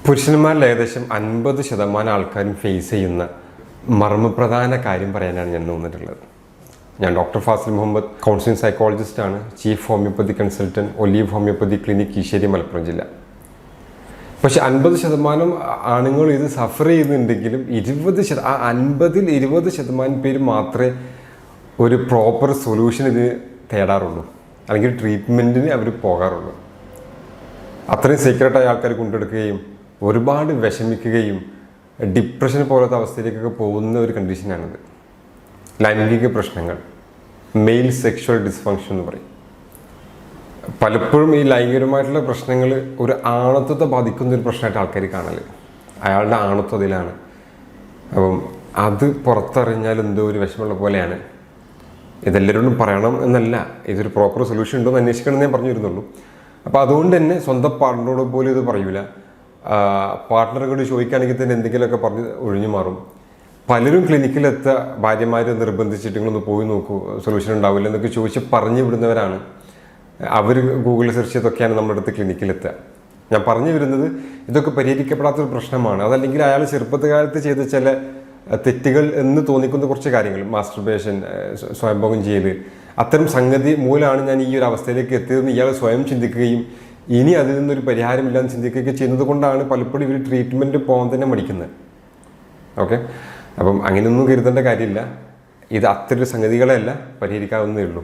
പുരുഷന്മാരിൽ ഏകദേശം 50% ആൾക്കാരും ഫേസ് ചെയ്യുന്ന മർമ്മപ്രധാന കാര്യം പറയാനാണ് ഞാൻ വന്നിട്ടുള്ളത്. ഞാൻ ഡോക്ടർ ഫാസിൽ മുഹമ്മദ്, കൗൺസിലിംഗ് സൈക്കോളജിസ്റ്റാണ്, chief homeopathy consultant, Olive homeopathy clinic, Keeshery, Malappuram ജില്ല. പക്ഷെ 50% ആണുങ്ങൾ ഇത് സഫർ ചെയ്യുന്നുണ്ടെങ്കിലും 50% പേര് മാത്രമേ ഒരു പ്രോപ്പർ സൊല്യൂഷൻ ഇതിന് തേടാറുള്ളൂ, അല്ലെങ്കിൽ ട്രീറ്റ്മെൻറ്റിന് അവർ പോകാറുള്ളൂ. അത്രയും സീക്രട്ടായ ആൾക്കാർ കൊണ്ടെടുക്കുകയും ഒരുപാട് വിഷമിക്കുകയും ഡിപ്രഷൻ പോലത്തെ അവസ്ഥയിലേക്കൊക്കെ പോകുന്ന ഒരു കണ്ടീഷനാണിത്. ലൈംഗിക പ്രശ്നങ്ങൾ, മെയിൽ സെക്ഷൽ ഡിസ്ഫങ്ഷൻ എന്ന് പറയും. പലപ്പോഴും ഈ ലൈംഗികമായിട്ടുള്ള പ്രശ്നങ്ങൾ ഒരു ആണത്വത്തെ ബാധിക്കുന്ന ഒരു പ്രശ്നമായിട്ട് ആൾക്കാർ കാണല്. അയാളുടെ ആണത്വം അതിലാണ്. അപ്പം അത് പുറത്തറിഞ്ഞാൽ എന്തോ ഒരു വിഷമമുള്ള പോലെയാണ്. ഇതെല്ലാവരോടും പറയണം എന്നല്ല, ഇതൊരു പ്രോപ്പർ സൊല്യൂഷൻ ഉണ്ടോ എന്ന് അന്വേഷിക്കണമെന്ന് ഞാൻ പറഞ്ഞു വരുന്നുള്ളൂ. അപ്പോൾ അതുകൊണ്ട് തന്നെ സ്വന്തം പാർട്ട്ണറോട് പോലും ഇത് പറയൂല. പാർട്ട്ണറോട് ചോദിക്കുകയാണെങ്കിൽ തന്നെ എന്തെങ്കിലുമൊക്കെ പറഞ്ഞ് ഒഴിഞ്ഞു മാറും. പലരും ക്ലിനിക്കിലെത്തുക ഭാര്യമാർ നിർബന്ധിച്ചിട്ട് നിങ്ങളൊന്ന് പോയി നോക്കൂ, സൊല്യൂഷൻ ഉണ്ടാവില്ല എന്നൊക്കെ ചോദിച്ച് പറഞ്ഞു വിടുന്നവരാണ്. അവർ ഗൂഗിളിൽ സെർച്ച് ചെയ്തൊക്കെയാണ് നമ്മുടെ അടുത്ത് ക്ലിനിക്കിലെത്തുക. ഞാൻ പറഞ്ഞു വരുന്നത് ഇതൊക്കെ പരിഹരിക്കപ്പെടാത്തൊരു പ്രശ്നമാണ്. അതല്ലെങ്കിൽ അയാൾ ചെറുപ്പകാലത്ത് ചെയ്ത ചില തെറ്റുകൾ എന്ന് തോന്നിക്കുന്ന കുറച്ച് കാര്യങ്ങൾ, മാസ്റ്റർബേഷൻ, സ്വയംഭോഗം ചെയ്യൽ, അത്തരം സംഗതി മൂലമാണ് ഞാൻ ഈ ഒരു അവസ്ഥയിലേക്ക് എത്തിയതെന്ന് ഇയാൾ സ്വയം ചിന്തിക്കുകയും ഇനി അതിൽ നിന്നൊരു പരിഹാരമില്ലാന്ന് ചിന്തിക്കുകയൊക്കെ ചെയ്യുന്നത് കൊണ്ടാണ് പലപ്പോഴും ഇവർ ട്രീറ്റ്മെൻറ്റ് പോകാൻ തന്നെ മടിക്കുന്നത്. ഓക്കെ, അപ്പം അങ്ങനെയൊന്നും കരുതേണ്ട കാര്യമില്ല. ഇത് അത്തരം സംഗതികളെയല്ല, പരിഹരിക്കാവുന്നതേ ഉള്ളൂ.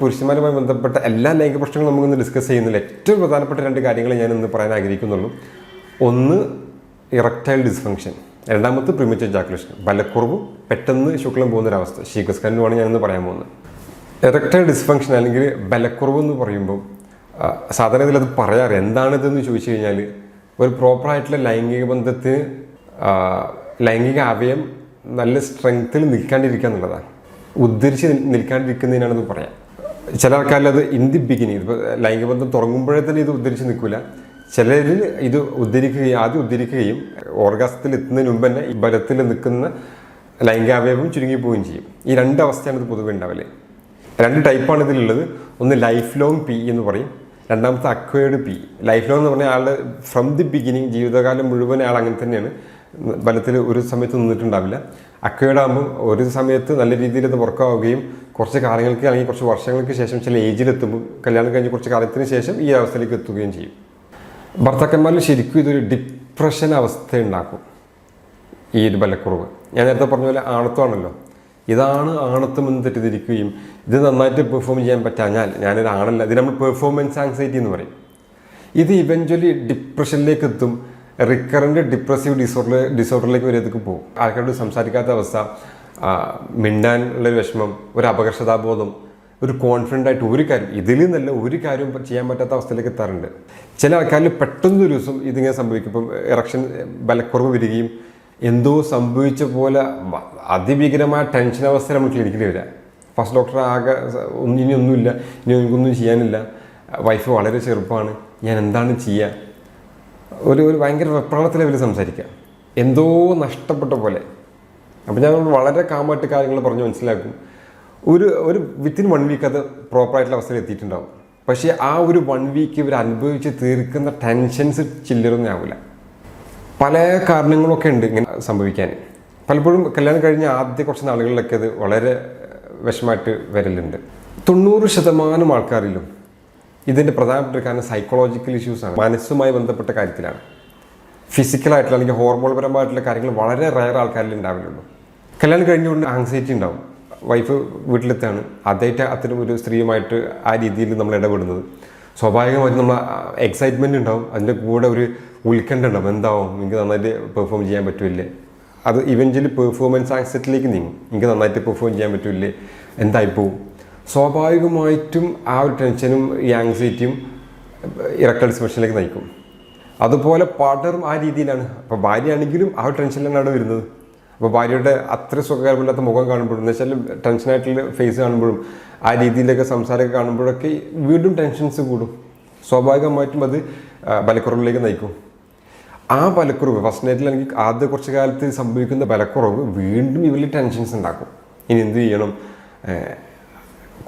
പുരുഷന്മാരുമായി ബന്ധപ്പെട്ട എല്ലാ ലൈംഗിക പ്രശ്നങ്ങളും നമുക്കൊന്ന് ഡിസ്കസ് ചെയ്യുന്നില്ല. ഏറ്റവും പ്രധാനപ്പെട്ട 2 കാര്യങ്ങൾ ഞാൻ ഇന്ന് പറയാൻ ആഗ്രഹിക്കുന്നുള്ളൂ. ഒന്ന് ഇറക്ടൈൽ ഡിസ്ഫങ്ഷൻ, രണ്ടാമത്തെ പ്രീമച്വർ എജാക്കുലേഷൻ, ബലക്കുറവും പെട്ടെന്ന് ശുക്ലം പോകുന്നൊരവസ്ഥ, ശീഘ്രസ്ഖലനമാണ് ഞാനിന്ന് പറയാൻ പോകുന്നത്. ഇറക്ടൈൽ ഡിസ്ഫങ്ഷൻ അല്ലെങ്കിൽ ബലക്കുറവ് എന്ന് പറയുമ്പോൾ സാധാരണ ഇതിലത് പറയാറ് എന്താണിതെന്ന് ചോദിച്ചു കഴിഞ്ഞാൽ ഒരു പ്രോപ്പറായിട്ടുള്ള ലൈംഗിക ബന്ധത്തിന് ലൈംഗിക അവയം നല്ല സ്ട്രെങ്ത്തിൽ നിൽക്കാണ്ടിരിക്കുക എന്നുള്ളതാണ്. ഉദ്ധരിച്ച് നിൽക്കാണ്ടിരിക്കുന്നതിനാണെന്ന് പറയാം. ചില ആൾക്കാരിൽ അത് ഇൻ ദി ബിഗിനിങ്, ഇപ്പോൾ ലൈംഗിക ബന്ധം തുടങ്ങുമ്പോഴേ തന്നെ ഇത് ഉദ്ധരിച്ച് നിൽക്കില്ല. ചിലരിൽ ഇത് ആദ്യം ഉദ്ധരിക്കുകയും ഓർഗാസത്തിൽ എത്തുന്നതിന് മുമ്പ് തന്നെ ഈ ബലത്തിൽ നിൽക്കുന്ന ലൈംഗികാവയവം ചുരുങ്ങിപ്പോവുകയും ചെയ്യും. ഈ 2 അവസ്ഥയാണ് ഇത് പൊതുവെ ഉണ്ടാവില്ലേ. 2 ടൈപ്പാണ് ഇതിലുള്ളത്. ഒന്ന് ലൈഫ് ലോങ് പി എന്ന് പറയും, രണ്ടാമത്തെ അക്വയർഡ് പി. ലൈഫ് ലോങ് എന്ന് പറഞ്ഞാൽ ആളുടെ ഫ്രം ദി ബിഗിനിങ്, ജീവിതകാലം മുഴുവൻ ആൾ അങ്ങനെ തന്നെയാണ്, ബലത്തിൽ ഒരു സമയത്ത് നിന്നിട്ടുണ്ടാവില്ല. അക്വയർഡ് ആകുമ്പോൾ ഒരു സമയത്ത് നല്ല രീതിയിൽ ഇത് വർക്കാവുകയും കുറച്ച് കാലങ്ങൾക്ക് അല്ലെങ്കിൽ കുറച്ച് വർഷങ്ങൾക്ക് ശേഷം ചില ഏജിലെത്തുമ്പോൾ, കല്യാണം കഴിഞ്ഞ് കുറച്ച് കാലത്തിന് ശേഷം ഈ അവസ്ഥയിലേക്ക് എത്തുകയും ചെയ്യും. ഭർത്താക്കന്മാരിൽ ശരിക്കും ഇതൊരു ഡിപ്രഷൻ അവസ്ഥ ഉണ്ടാക്കും ഈ ഒരു ബലക്കുറവ്. ഞാൻ നേരത്തെ പറഞ്ഞ പോലെ ആണത്വമാണല്ലോ, ഇതാണ് ആണത്വം എന്ന് തെറ്റിദ്ധരിക്കുകയും ഇത് നന്നായിട്ട് പെർഫോം ചെയ്യാൻ പറ്റാഞ്ഞാൽ ഞാനൊരു ആണല്ല, ഇത് നമ്മൾ പെർഫോമൻസ് ആങ്സൈറ്റി എന്ന് പറയും. ഇത് ഇവഞ്ച്വലി ഡിപ്രഷനിലേക്ക് എത്തും. റിക്കറൻറ്റ് ഡിപ്രസീവ് ഡിസോർഡറിലേക്ക് വരെയൊക്കെ പോകും. ആൾക്കാരോട് സംസാരിക്കാത്ത അവസ്ഥ, മിണ്ടാനുള്ളൊരു വിഷമം, ഒരു അപകർഷതാബോധം, ഒരു കോൺഫിഡൻ്റ് ആയിട്ട് ഒരു കാര്യം, ഇതിൽ നിന്നല്ല ഒരു കാര്യവും ചെയ്യാൻ പറ്റാത്ത അവസ്ഥയിലേക്ക് എത്താറുണ്ട്. ചില ആൾക്കാരിൽ പെട്ടെന്നൊരു ദിവസം ഇതിങ്ങനെ സംഭവിക്കും. ഇപ്പം ഇറക്ഷൻ ബലക്കുറവ് വരികയും എന്തോ സംഭവിച്ച പോലെ അതിഭീകരമായ ടെൻഷൻ അവസ്ഥ നമ്മൾ ക്ലിനിക്കിൽ വരിക. ഫസ്റ്റ് ഡോക്ടർ ആകെ ഇനി ഒന്നുമില്ല, ഇനി എനിക്കൊന്നും ചെയ്യാനില്ല, വൈഫ് വളരെ ചെറുപ്പമാണ്, ഞാൻ എന്താണ് ചെയ്യുക, ഒരു ഭയങ്കര വെപ്രാളത്തിലെ അവർ സംസാരിക്കുക, എന്തോ നഷ്ടപ്പെട്ട പോലെ. അപ്പം ഞാൻ വളരെ കാമായിട്ട് കാര്യങ്ങൾ പറഞ്ഞ് മനസ്സിലാക്കും. ഒരു വിത്തിൻ 1 വീക്ക് അത് പ്രോപ്പറായിട്ടുള്ള അവസ്ഥയിൽ എത്തിയിട്ടുണ്ടാവും. പക്ഷേ ആ ഒരു 1 വീക്ക് ഇവർ അനുഭവിച്ച് തീർക്കുന്ന ടെൻഷൻസ് ചില്ലറൊന്നും ആവില്ല. പല കാരണങ്ങളൊക്കെ ഉണ്ട് ഇങ്ങനെ സംഭവിക്കാൻ. പലപ്പോഴും കല്യാണം കഴിഞ്ഞ ആദ്യ കുറച്ച് നാളുകളിലൊക്കെ അത് വളരെ വിഷമമായിട്ട് വരലുണ്ട്. 90% ആൾക്കാരിലും ഇതിൻ്റെ പ്രധാനപ്പെട്ട കാരണം സൈക്കോളജിക്കൽ ഇഷ്യൂസാണ്, മനസ്സുമായി ബന്ധപ്പെട്ട കാര്യത്തിലാണ്. ഫിസിക്കലായിട്ടുള്ള അല്ലെങ്കിൽ ഹോർമോൺപരമായിട്ടുള്ള കാര്യങ്ങൾ വളരെ റയർ ആൾക്കാരിൽ ഉണ്ടാവില്ലുള്ളൂ. കല്യാണം കഴിഞ്ഞുകൊണ്ട് ആങ്സൈറ്റി ഉണ്ടാവും. വൈഫ് വീട്ടിലെത്താണ്, ആദ്യമായിട്ട് അത്തരം ഒരു സ്ത്രീയുമായിട്ട് ആ രീതിയിൽ നമ്മൾ ഇടപെടുന്നത്. സ്വാഭാവികമായിട്ടും നമ്മൾ എക്സൈറ്റ്മെൻറ്റ് ഉണ്ടാവും, അതിൻ്റെ കൂടെ ഒരു ഉത്കണ്ഠ ഉണ്ടാവും, എന്താവും എനിക്ക് നന്നായിട്ട് പെർഫോം ചെയ്യാൻ പറ്റില്ലേ. അത് ഇവഞ്ച്വലി പെർഫോമൻസ് ആങ്സൈറ്റിയിലേക്ക് നീങ്ങും. എനിക്ക് നന്നായിട്ട് പെർഫോം ചെയ്യാൻ പറ്റില്ലേ, എന്തായിപ്പോവും. സ്വാഭാവികമായിട്ടും ആ ഒരു ടെൻഷനും ഈ ആങ്സൈറ്റിയും ഇറക്ടൈൽ ഡിസ്ഫങ്ഷനിലേക്ക് നയിക്കും. അതുപോലെ പാർട്ണറും ആ രീതിയിലാണ്. അപ്പോൾ ഭാര്യയാണെങ്കിലും ആ ഒരു ടെൻഷനിലാണ് അവിടെ വരുന്നത്. അപ്പോൾ ഭാര്യയുടെ അത്ര സുഖകരമില്ലാത്ത മുഖം കാണുമ്പോഴും, എന്ന് വെച്ചാൽ ടെൻഷനായിട്ടുള്ള ഫേസ് കാണുമ്പോഴും ആ രീതിയിലൊക്കെ സംസാരമൊക്കെ കാണുമ്പോഴൊക്കെ വീണ്ടും ടെൻഷൻസ് കൂടും. സ്വാഭാവികമായിട്ടും അത് ബലക്കുറവിലേക്ക് നയിക്കും. ആ ബലക്കുറവ് ഫസ്റ്റ് നൈറ്റിൽ അല്ലെങ്കിൽ ആദ്യ കുറച്ച് കാലത്ത് സംഭവിക്കുന്ന ബലക്കുറവ് വീണ്ടും ഇവരിൽ ടെൻഷൻസ് ഉണ്ടാക്കും. ഇനി എന്ത് ചെയ്യണം,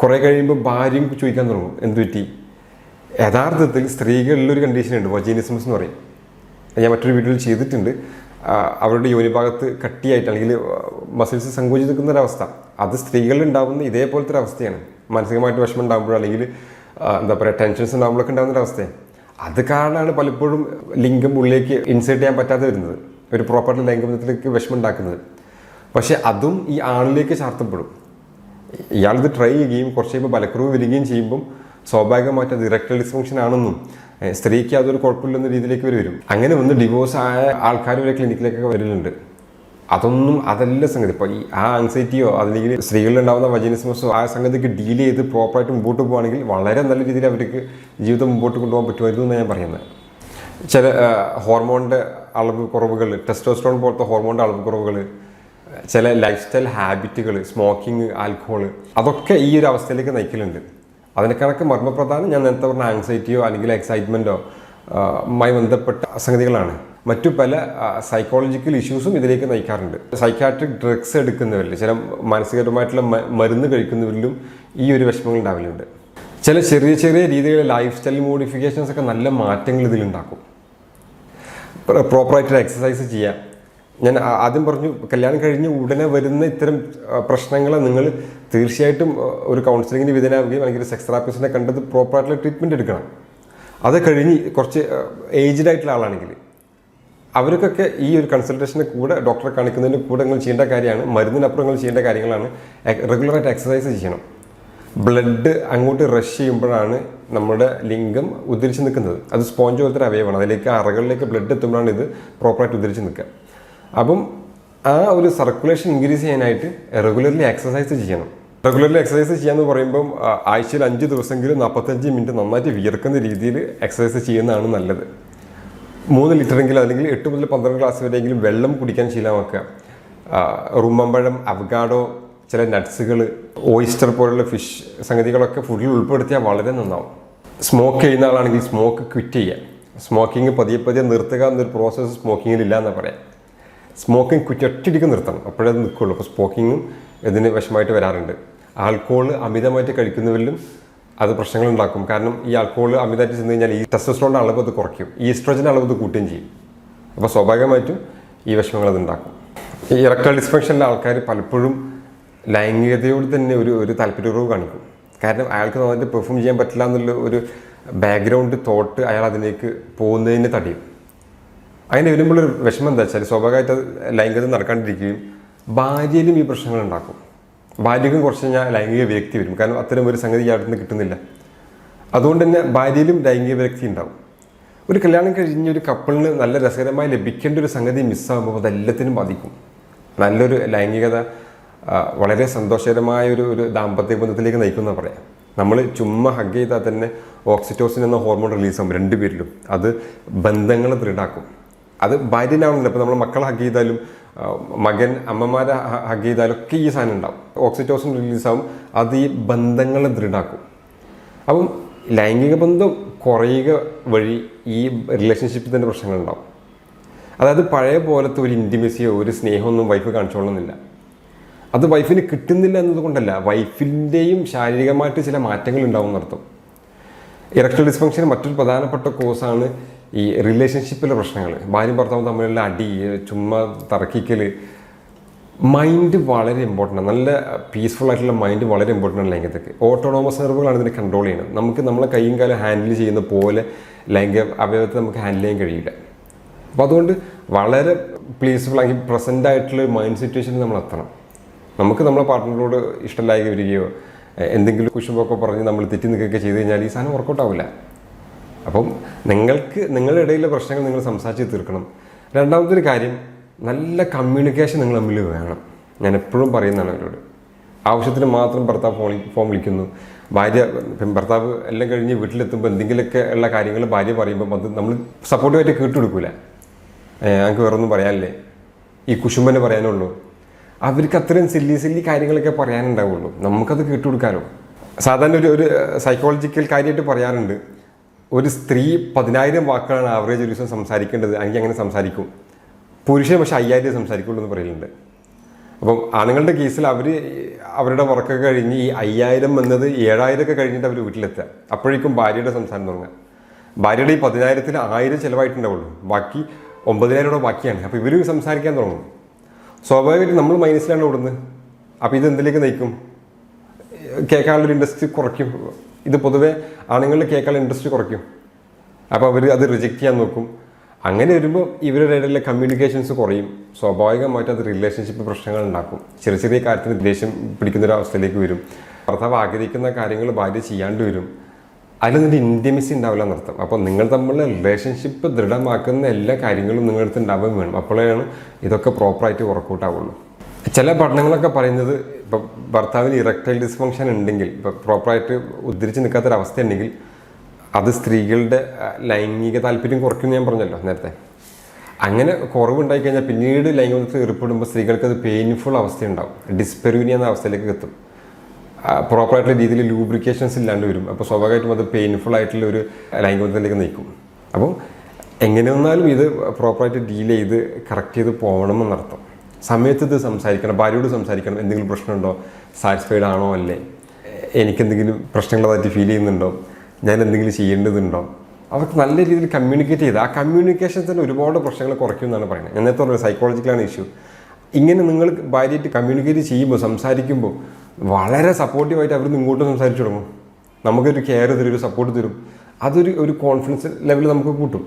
കുറേ കഴിയുമ്പോൾ ഭാര്യയും ചോദിക്കാൻ തുടങ്ങും എന്ത് പറ്റി. യഥാർത്ഥത്തിൽ സ്ത്രീകളിലൊരു കണ്ടീഷനുണ്ട്, വജീനിസംസ് എന്ന് പറയും. ഞാൻ മറ്റൊരു വീഡിയോയിൽ ചെയ്തിട്ടുണ്ട്. അവരുടെ യോനിഭാഗത്ത് കട്ടിയായിട്ട് അല്ലെങ്കിൽ മസിൽസ് സങ്കോചിച്ച് നിൽക്കുന്ന ഒരവസ്ഥ, അത് സ്ത്രീകളിൽ ഉണ്ടാകുന്ന ഇതേപോലത്തെ ഒരു അവസ്ഥയാണ്. മാനസികമായിട്ട് വിഷമം ഉണ്ടാകുമ്പോഴോ അല്ലെങ്കിൽ എന്താ പറയുക ടെൻഷൻസ് ഉണ്ടാകുമ്പോഴൊക്കെ ഉണ്ടാകുന്ന ഒരു അവസ്ഥയാണ്. അത് കാരണമാണ് പലപ്പോഴും ലിംഗം ഉള്ളിലേക്ക് ഇൻസേർട്ട് ചെയ്യാൻ പറ്റാതെ വരുന്നത്, ഒരു പ്രോപ്പർലി ലൈംഗികത്തിലേക്ക് വിഷമം ഉണ്ടാക്കുന്നത്. പക്ഷെ അതും ഈ ആണിലേക്ക് ചാർത്തപ്പെടും. ഇയാളിത് ട്രൈ ചെയ്യുകയും കുറച്ച് കഴിയുമ്പോൾ ബലക്കുറവ് വരികയും ചെയ്യുമ്പം സ്വാഭാവികമായിട്ട് അത് ഇറക്ടൈൽ ഡിസ്ഫങ്ഷൻ ആണെന്നും സ്ത്രീക്ക് അതൊരു കുഴപ്പമില്ലെന്ന രീതിയിലേക്ക് വരും. അങ്ങനെ ഒന്ന് ഡിവോഴ്സ് ആയ ആൾക്കാർ വരെ ക്ലിനിക്കിലേക്കൊക്കെ വരലുണ്ട്. അതല്ല സംഗതി. ഇപ്പോൾ ഈ ആൻസൈറ്റിയോ അല്ലെങ്കിൽ സ്ത്രീകളിലുണ്ടാകുന്ന വജീനിസമസോ ആ സംഗതിക്ക് ഡീൽ ചെയ്ത് പ്രോപ്പറായിട്ട് മുമ്പോട്ട് പോകുകയാണെങ്കിൽ വളരെ നല്ല രീതിയിൽ അവർക്ക് ജീവിതം മുമ്പോട്ട് കൊണ്ടുപോകാൻ പറ്റുമായിരുന്നു എന്നാണ് ഞാൻ പറയുന്നത്. ചില ഹോർമോണിൻ്റെ അളവ് കുറവുകൾ, ടെസ്റ്റോസ്റ്ററോൺ പോലത്തെ ഹോർമോണിൻ്റെ അളവ് കുറവുകൾ, ചില ലൈഫ് സ്റ്റൈൽ ഹാബിറ്റുകൾ, സ്മോക്കിംഗ്, ആൽക്കഹോൾ, അതൊക്കെ ഈ ഒരു അവസ്ഥയിലേക്ക് നയിക്കലുണ്ട്. അതിന് കണക്ക് മർമ്മപ്രധാനം ഞാൻ നേരത്തെ പറഞ്ഞ ആങ്സൈറ്റിയോ അല്ലെങ്കിൽ എക്സൈറ്റ്മെൻറ്റോ മായി ബന്ധപ്പെട്ട സംഗതികളാണ്. മറ്റു പല സൈക്കോളജിക്കൽ ഇഷ്യൂസും ഇതിലേക്ക് നയിക്കാറുണ്ട്. സൈക്കാട്രിക് ഡ്രഗ്സ് എടുക്കുന്നവരിൽ, ചില മാനസികപരമായിട്ടുള്ള മരുന്ന് കഴിക്കുന്നവരിലും ഈ ഒരു വിഷമങ്ങൾ ഉണ്ടാവലുണ്ട്. ചില ചെറിയ ചെറിയ രീതിയിലുള്ള ലൈഫ് സ്റ്റൈൽ മോഡിഫിക്കേഷൻസ് ഒക്കെ നല്ല മാറ്റങ്ങൾ ഇതിലുണ്ടാക്കും. പ്രോപ്പറായിട്ടൊരു എക്സസൈസ് ചെയ്യുക. ഞാൻ ആദ്യം പറഞ്ഞു, കല്യാണം കഴിഞ്ഞ് ഉടനെ വരുന്ന ഇത്തരം പ്രശ്നങ്ങൾ നിങ്ങൾ തീർച്ചയായിട്ടും ഒരു കൗൺസിലിങ്ങിന് വിധേയനാവുകയും അല്ലെങ്കിൽ സെക്സ് തെറാപ്പിസ്റ്റിനെ കണ്ടത് പ്രോപ്പറായിട്ടുള്ള ട്രീറ്റ്മെൻറ്റ് എടുക്കണം. അത് കഴിഞ്ഞ് കുറച്ച് ഏജ്ഡ് ആയിട്ടുള്ള ആളാണെങ്കിൽ അവർക്കൊക്കെ ഈ ഒരു കൺസൾട്ടേഷന് കൂടെ ഡോക്ടറെ കാണിക്കുന്നതിന് കൂടെ നിങ്ങൾ ചെയ്യേണ്ട കാര്യമാണ്, മരുന്നിനപ്പുറം നിങ്ങൾ ചെയ്യേണ്ട കാര്യങ്ങളാണ് റെഗുലറായിട്ട് എക്സസൈസ് ചെയ്യണം. ബ്ലഡ് അങ്ങോട്ട് റഷ് ചെയ്യുമ്പോഴാണ് നമ്മുടെ ലിംഗം ഉദ്ധരിച്ച് നിൽക്കുന്നത്. അത് സ്പോഞ്ച് പോലത്തെ ഒരു അവയവമാണ്. അതിലേക്ക് അറകളിലേക്ക് ബ്ലഡ് എത്തുമ്പോഴാണ് ഇത് പ്രോപ്പറായിട്ട് ഉദ്ധരിച്ച് നിൽക്കുക. അപ്പം ആ ഒരു സർക്കുലേഷൻ ഇൻക്രീസ് ചെയ്യാനായിട്ട് റെഗുലർലി എക്സസൈസ് ചെയ്യണം. റെഗുലർലി എക്സസൈസ് ചെയ്യാന്ന് പറയുമ്പം ആഴ്ചയിൽ 5 ദിവസമെങ്കിലും 45 മിനിറ്റ് നന്നായിട്ട് വിയർക്കുന്ന രീതിയിൽ എക്സസൈസ് ചെയ്യുന്നതാണ് നല്ലത്. 3 ലിറ്ററെങ്കിലും അല്ലെങ്കിൽ 8 മുതൽ 12 ഗ്ലാസ് വരെയെങ്കിലും വെള്ളം കുടിക്കാൻ ശീലമാക്കുക. റുമ്മമ്പഴം, അവഗാഡോ, ചില നട്ട്സുകൾ, ഓയിസ്റ്റർ പോലുള്ള ഫിഷ് സംഗതികളൊക്കെ ഫുഡിൽ ഉൾപ്പെടുത്തിയാൽ വളരെ നന്നാവും. സ്മോക്ക് ചെയ്യുന്ന ആളാണെങ്കിൽ സ്മോക്ക് ക്വിറ്റ് ചെയ്യുക. സ്മോക്കിങ് പതിയെ പതിയെ നിർത്തുക എന്നൊരു പ്രോസസ്സ് സ്മോക്കിങ്ങിൽ ഇല്ല എന്ന് പറയാം. സ്മോക്കിംഗ് കുറ്റി ഒറ്റയടിക്ക് നിർത്തണം, അപ്പോഴേ അത് നിൽക്കുള്ളൂ. അപ്പോൾ സ്മോക്കിങ്ങും ഇതിന് വിഷമമായിട്ട് വരാറുണ്ട്. ആൽക്കഹോൾ അമിതമായിട്ട് കഴിക്കുന്നവരിലും അത് പ്രശ്നങ്ങളുണ്ടാക്കും. കാരണം ഈ ആൽക്കഹോൾ അമിതമായിട്ട് ചെന്ന് കഴിഞ്ഞാൽ ഈ ടെസ്റ്റോസ്റ്ററോണിൻ്റെ അളവ് അത് കുറയ്ക്കും, ഈസ്ട്രോജൻ്റെ അളവ് അത് കൂട്ടുകയും ചെയ്യും. അപ്പോൾ സ്വാഭാവികമായിട്ടും ഈ വിഷമങ്ങൾ അത് ഉണ്ടാക്കും. ഈ ഇറക്ടൈൽ ഡിസ്ഫങ്ഷനിലെ ആൾക്കാർ പലപ്പോഴും ലൈംഗികതയോട് തന്നെ ഒരു താല്പര്യക്കുറവ് കാണിക്കും. കാരണം അയാൾക്ക് നന്നായിട്ട് പെർഫോം ചെയ്യാൻ പറ്റില്ല എന്നുള്ള ഒരു ബാക്ക്ഗ്രൗണ്ട് തോട്ട് അയാൾ അതിലേക്ക് പോകുന്നതിന് തടയും. അങ്ങനെ വരുമ്പോഴൊരു വിഷമം എന്താ വെച്ചാൽ സ്വാഭാവികമായിട്ട് ലൈംഗികത നടക്കാണ്ടിരിക്കുകയും ഭാര്യയിലും ഈ പ്രശ്നങ്ങൾ ഉണ്ടാക്കും. ഭാര്യയ്ക്കും കുറച്ച് കഴിഞ്ഞാൽ ലൈംഗിക വിരക്തി വരും. കാരണം അത്തരം ഒരു സംഗതി ഇയാളുടെ നിന്ന് കിട്ടുന്നില്ല. അതുകൊണ്ട് തന്നെ ഭാര്യയിലും ലൈംഗിക വിരക്തി ഉണ്ടാവും. ഒരു കല്യാണം കഴിഞ്ഞ ഒരു കപ്പിളിന് നല്ല രസകരമായി ലഭിക്കേണ്ട ഒരു സംഗതി മിസ്സാകുമ്പോൾ അതെല്ലാത്തിനും ബാധിക്കും. നല്ലൊരു ലൈംഗികത വളരെ സന്തോഷകരമായ ഒരു ദാമ്പത്യ ബന്ധത്തിലേക്ക് നയിക്കുമെന്ന് പറയാം. നമ്മൾ ചുമ്മാ ഹഗ് ചെയ്താൽ തന്നെ ഓക്സിറ്റോസിൻ എന്ന ഹോർമോൺ റിലീസാകും രണ്ടുപേരിലും. അത് ബന്ധങ്ങൾ ദൃഢാക്കും. അത് ഭാര്യനാവുന്നില്ല. ഇപ്പോൾ നമ്മൾ മക്കളെ ഹഗ് ചെയ്താലും മകൻ അമ്മമാരെ ഹഗ് ചെയ്താലും ഒക്കെ ഈ സാധനം ഉണ്ടാവും. ഓക്സിറ്റോസിൻ റിലീസാവും. അത് ഈ ബന്ധങ്ങളെ ദൃഢാക്കും. അപ്പം ലൈംഗിക ബന്ധം കുറയുക വഴി ഈ റിലേഷൻഷിപ്പിൽ തന്നെ പ്രശ്നങ്ങളുണ്ടാവും. അതായത് പഴയ പോലത്തെ ഒരു ഇൻറ്റിമസിയോ ഒരു സ്നേഹമൊന്നും വൈഫ് കാണിച്ചോളുന്നില്ല. അത് വൈഫിന് കിട്ടുന്നില്ല എന്നതുകൊണ്ടല്ല, വൈഫിൻ്റെയും ശാരീരികമായിട്ട് ചില മാറ്റങ്ങൾ ഉണ്ടാവും എന്നർത്ഥം. ഇറക്ടൈൽ ഡിസ്ഫങ്ഷൻ മറ്റൊരു പ്രധാനപ്പെട്ട കോസാണ് ഈ റിലേഷൻഷിപ്പിലെ പ്രശ്നങ്ങൾ. ഭാര്യയും ഭർത്താവും തമ്മിലുള്ള അടി, ചുമ്മാ തർക്കിക്കൽ. മൈൻഡ് വളരെ ഇമ്പോർട്ടൻ്റ് ആണ്. നല്ല പീസ്ഫുൾ ആയിട്ടുള്ള മൈൻഡ് വളരെ ഇമ്പോർട്ടൻ്റ് ആണ് ലൈംഗികതയ്ക്ക്. ഓട്ടോണോമസ് നെർവുകളാണ് ഇതിനെ കൺട്രോൾ ചെയ്യുന്നത്. നമുക്ക് നമ്മളെ കൈയും കാലം ഹാൻഡിൽ ചെയ്യുന്ന പോലെ ലൈംഗിക അവയവത്തെ നമുക്ക് ഹാൻഡിൽ ചെയ്യാൻ കഴിയില്ല. അപ്പോൾ അതുകൊണ്ട് വളരെ പീസ്ഫുൾ ആക്കി പ്രസൻ്റ് ആയിട്ടുള്ള മൈൻഡ് സിറ്റുവേഷനിൽ നമ്മൾ എത്തണം. നമുക്ക് നമ്മളെ പാർട്ട്ണറോട് ഇഷ്ടമില്ലായി വരികയോ എന്തെങ്കിലും കുശുമ്പൊക്കെ പറഞ്ഞ് നമ്മൾ തെറ്റി നിൽക്കുകയൊക്കെ ചെയ്ത് കഴിഞ്ഞാൽ ഈ സാധനം വർക്കൗട്ട് ആവില്ല. അപ്പം നിങ്ങളുടെ ഇടയിലെ പ്രശ്നങ്ങൾ നിങ്ങൾ സംസാരിച്ച് തീർക്കണം. രണ്ടാമതൊരു കാര്യം, നല്ല കമ്മ്യൂണിക്കേഷൻ നിങ്ങൾ തമ്മിൽ വേണം. ഞാൻ എപ്പോഴും പറയുന്നതാണ് അവരോട്. ആവശ്യത്തിന് മാത്രം ഭർത്താവ് ഫോൺ വിളിക്കുന്നു. ഭർത്താവ് എല്ലാം കഴിഞ്ഞ് വീട്ടിലെത്തുമ്പോൾ എന്തെങ്കിലുമൊക്കെ ഉള്ള കാര്യങ്ങൾ ഭാര്യ പറയുമ്പം അത് നമ്മൾ സപ്പോർട്ടീവായിട്ട് കേട്ടുകൊടുക്കൂല. ഞങ്ങൾക്ക് വേറൊന്നും പറയാനില്ലേ, ഈ കുശുമ്പനെ പറയാനുള്ളൂ. അവർക്ക് അത്രയും സില്ലി കാര്യങ്ങളൊക്കെ പറയാനുണ്ടാവുള്ളൂ. നമുക്കത് കേട്ടുകൊടുക്കാമല്ലോ. സാധാരണ ഒരു സൈക്കോളജിക്കൽ കാര്യമായിട്ട് പറയാറുണ്ട്, ഒരു സ്ത്രീ 10,000 വാക്കുകളാണ് ആവറേജ് ഒരു ദിവസം സംസാരിക്കേണ്ടത്. എനിക്ക് അങ്ങനെ സംസാരിക്കും. പുരുഷൻ പക്ഷേ 5,000 സംസാരിക്കുള്ളൂ എന്ന് പറയുന്നുണ്ട്. അപ്പം ആണുങ്ങളുടെ കേസിൽ അവരുടെ വർക്കൊക്കെ കഴിഞ്ഞ് ഈ 5,000 എന്നത് 7,000 ഒക്കെ കഴിഞ്ഞിട്ട് അവർ വീട്ടിലെത്തുക. അപ്പോഴേക്കും ഭാര്യയുടെ സംസാരം തുടങ്ങുക. ഭാര്യയുടെ ഈ 10,000-ൽ 1,000 ചിലവായിട്ടുണ്ടാവുള്ളൂ, ബാക്കി 9,000 ബാക്കിയാണ്. അപ്പോൾ ഇവർ സംസാരിക്കാൻ തുടങ്ങും. സ്വാഭാവികമായിട്ട് നമ്മൾ മൈനസിലാണ് ഓടുന്നത്. അപ്പോൾ ഇത് എന്തിലേക്ക് നയിക്കും? കേൾക്കാനുള്ളൊരു ഇൻട്രസ്റ്റ് കുറയ്ക്കും. ഇത് പൊതുവേ ആണുങ്ങളിൽ കേൾക്കാനുള്ള ഇൻട്രസ്റ്റ് കുറയ്ക്കും. അപ്പോൾ അവർ അത് റിജക്റ്റ് ചെയ്യാൻ നോക്കും. അങ്ങനെ വരുമ്പോൾ ഇവരുടെ ഇടയിലെ കമ്മ്യൂണിക്കേഷൻസ് കുറയും. സ്വാഭാവികമായിട്ട് അത് റിലേഷൻഷിപ്പ് പ്രശ്നങ്ങൾ ഉണ്ടാക്കും. ചെറിയ ചെറിയ കാര്യത്തിന് ദേഷ്യം പിടിക്കുന്നൊരവസ്ഥയിലേക്ക് വരും. ഭർത്താവ് ആഗ്രഹിക്കുന്ന കാര്യങ്ങൾ ഭാര്യ ചെയ്യാണ്ട് വരും. അതിലൊന്നും ഇൻറ്റിമസി ഉണ്ടാവില്ല എന്നർത്ഥം. അപ്പോൾ നിങ്ങൾ തമ്മിലുള്ള റിലേഷൻഷിപ്പ് ദൃഢമാക്കുന്ന എല്ലാ കാര്യങ്ങളും നിങ്ങളടുത്ത് ഉണ്ടാവാൻ വേണം. അപ്പോഴാണ് ഇതൊക്കെ പ്രോപ്പറായിട്ട് വർക്കൗട്ട് ആവുള്ളൂ. ചില പഠനങ്ങളൊക്കെ പറയുന്നത് ഇപ്പോൾ ഭർത്താവിന് ഇറക്ടൈൽ ഡിസ്ഫങ്ഷൻ ഉണ്ടെങ്കിൽ, ഇപ്പോൾ പ്രോപ്പറായിട്ട് ഉദ്ധരിച്ച് നിൽക്കാത്തൊരവസ്ഥ ഉണ്ടെങ്കിൽ അത് സ്ത്രീകളുടെ ലൈംഗിക താല്പര്യം കുറയ്ക്കും ഞാൻ പറഞ്ഞല്ലോ നേരത്തെ. അങ്ങനെ കുറവുണ്ടായി കഴിഞ്ഞാൽ പിന്നീട് ലൈംഗികത്തിൽ ഏർപ്പെടുമ്പോൾ സ്ത്രീകൾക്ക് അത് പെയിൻഫുൾ അവസ്ഥയുണ്ടാവും. ഡിസ്പെറൂനിയ എന്ന അവസ്ഥയിലേക്ക് എത്തും. പ്രോപ്പറായിട്ടുള്ള രീതിയിൽ ലൂബ്രിക്കേഷൻസ് ഇല്ലാണ്ട് വരും. അപ്പോൾ സ്വാഭാവികമായിട്ടും അത് പെയിൻഫുൾ ആയിട്ടുള്ള ഒരു ലൈംഗികത്തിലേക്ക് നയിക്കും. അപ്പോൾ എങ്ങനെ വന്നാലും ഇത് പ്രോപ്പറായിട്ട് ഡീൽ ചെയ്ത് കറക്റ്റ് ചെയ്ത് പോകണമെന്നർത്ഥം. സമയത്ത് ഇത് സംസാരിക്കണം, ഭാര്യയോട് സംസാരിക്കണം. എന്തെങ്കിലും പ്രശ്നമുണ്ടോ, സാറ്റിസ്ഫൈഡ് ആണോ അല്ലേ, എനിക്കെന്തെങ്കിലും പ്രശ്നങ്ങളായിട്ട് ഫീൽ ചെയ്യുന്നുണ്ടോ, ഞാൻ എന്തെങ്കിലും ചെയ്യേണ്ടതുണ്ടോ, അവർക്ക് നല്ല രീതിയിൽ കമ്മ്യൂണിക്കേറ്റ് ചെയ്ത് ആ കമ്മ്യൂണിക്കേഷൻ തന്നെ ഒരുപാട് പ്രശ്നങ്ങൾ കുറയ്ക്കുമെന്നാണ് പറയുന്നത്. ഞാൻ നേരത്തെ പറഞ്ഞത് സൈക്കോളജിക്കലാണ് ഇഷ്യൂ. ഇങ്ങനെ നിങ്ങൾ ഭാര്യയായിട്ട് കമ്മ്യൂണിക്കേറ്റ് ചെയ്യുമ്പോൾ, സംസാരിക്കുമ്പോൾ വളരെ സപ്പോർട്ടീവായിട്ട് അവർ ഇങ്ങോട്ട് സംസാരിച്ചു തുടങ്ങും. നമുക്കൊരു കെയർ തരും, ഒരു സപ്പോർട്ട് തരും. അതൊരു കോൺഫിഡൻസ് ലെവൽ നമുക്ക് കൂട്ടും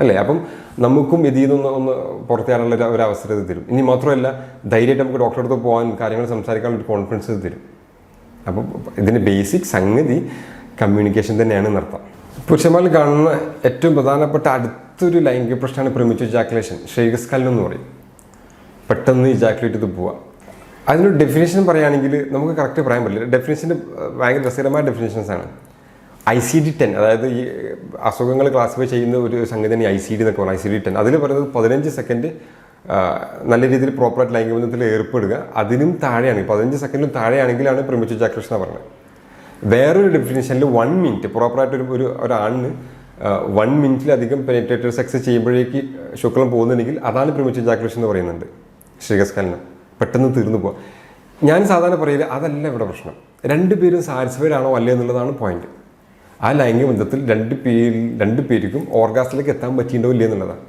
അല്ലേ? അപ്പം നമുക്കും ഇതിൽ നിന്ന് ഒന്ന് പുറത്തേറാനുള്ള ഒരു അവസരം തരും. ഇനി മാത്രമല്ല, ധൈര്യമായിട്ട് നമുക്ക് ഡോക്ടറെ അടുത്ത് പോകാൻ, കാര്യങ്ങൾ സംസാരിക്കാനുള്ള ഒരു കോൺഫിഡൻസ് തരും. അപ്പം ഇതിൻ്റെ ബേസിക് സംഗതി കമ്മ്യൂണിക്കേഷൻ തന്നെയാണ് എന്നർത്ഥം. പുരുഷന്മാരിൽ കാണുന്ന ഏറ്റവും പ്രധാനപ്പെട്ട അടുത്തൊരു ലൈംഗിക പ്രശ്നമാണ് പ്രിമിറ്റീവ് ഇജാക്കുലേഷൻ, ഷെയ്ഗസ്കലനം എന്ന് പറയും. പെട്ടെന്ന് ഇജാക്കുലേറ്റ് ചെയ്ത് പോവുക. അതിനൊരു ഡെഫിനേഷൻ പറയുകയാണെങ്കിൽ നമുക്ക് കറക്റ്റ് പറയാൻ പറ്റില്ല. ഡെഫിനേഷൻ്റെ ഭയങ്കര രസകരമായ ഡെഫിനേഷൻസാണ്. ICD-10, അതായത് ഈ അസുഖങ്ങൾ ക്ലാസിഫൈ ചെയ്യുന്ന ഒരു സംഗതിയാണ് ICD എന്നൊക്കെ പറയുന്നത്. ICD-10 അതിൽ പറയുന്നത് 15 സെക്കൻഡ് നല്ല രീതിയിൽ പ്രോപ്പറായിട്ട് ലൈംഗിക ബന്ധത്തിൽ ഏർപ്പെടുക. അതിനും താഴെയാണ്, 15 സെക്കൻഡിലും താഴെയാണെങ്കിലാണ് പ്രിമിറ്റീവ് ഇജാക്കുലേഷൻ എന്ന് പറയുന്നത്. വേറൊരു ഡെഫിനേഷനിൽ 1 മിനിറ്റ് പ്രോപ്പറായിട്ട് ഒരാണിന് 1 മിനിറ്റിലധികം പെനിട്രേറ്റഡ് സെക്സ് ചെയ്യുമ്പോഴേക്ക് ശുക്ലം പോകുന്നുണ്ടെങ്കിൽ അതാണ് പ്രിമിറ്റീവ് ഇജാക്കുലേഷൻ എന്ന് പറയുന്നുണ്ട്. ഷെയ്ഗസ്കലനം പെട്ടെന്ന് തീർന്നു പോവുക. ഞാൻ സാധാരണ പറയില്ല, അതല്ല ഇവിടെ പ്രശ്നം. രണ്ടുപേരും സാറ്റിസ്ഫൈഡ് ആണോ അല്ലേ എന്നുള്ളതാണ് പോയിന്റ്. ആ ലൈംഗിക ബന്ധത്തിൽ രണ്ട് പേർക്കും ഓർഗാസത്തിലേക്ക് എത്താൻ പറ്റിയിട്ടുണ്ടോ ഇല്ലേ എന്നുള്ളതാണ്.